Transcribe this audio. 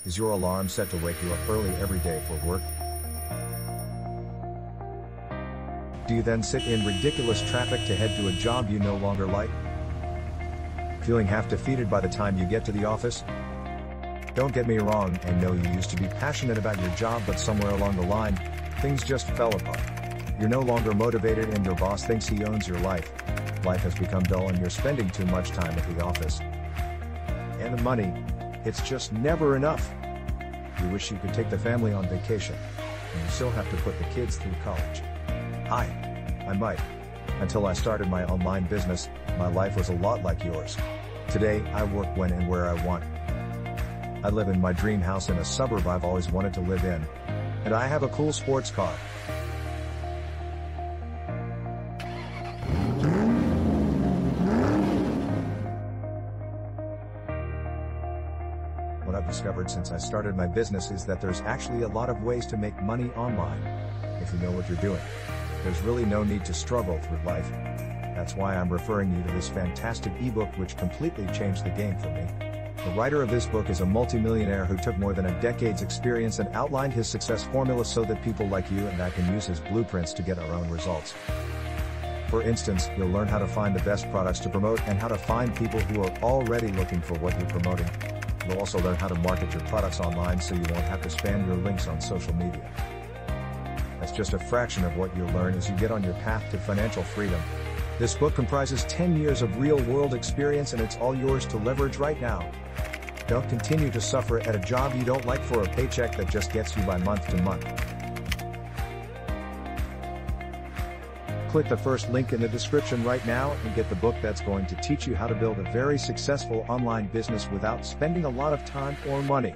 Is your alarm set to wake you up early every day for work? Do you then sit in ridiculous traffic to head to a job you no longer like? Feeling half defeated by the time you get to the office? Don't get me wrong, I know you used to be passionate about your job, but somewhere along the line, things just fell apart. You're no longer motivated and your boss thinks he owns your life. Life has become dull and you're spending too much time at the office. And the money, it's just never enough. You wish you could take the family on vacation, and you still have to put the kids through college. I might. Until I started my online business, my life was a lot like yours. Today, I work when and where I want. I live in my dream house in a suburb I've always wanted to live in. And I have a cool sports car. What I've discovered since I started my business is that there's actually a lot of ways to make money online. If you know what you're doing, there's really no need to struggle through life. That's why I'm referring you to this fantastic ebook which completely changed the game for me. The writer of this book is a multimillionaire who took more than a decade's experience and outlined his success formula so that people like you and I can use his blueprints to get our own results. For instance, you'll learn how to find the best products to promote and how to find people who are already looking for what you're promoting. You'll also learn how to market your products online so you won't have to spam your links on social media. That's just a fraction of what you'll learn as you get on your path to financial freedom. This book comprises 10 years of real-world experience and it's all yours to leverage right now. Don't continue to suffer at a job you don't like for a paycheck that just gets you by month to month. Click the first link in the description right now and get the book that's going to teach you how to build a very successful online business without spending a lot of time or money.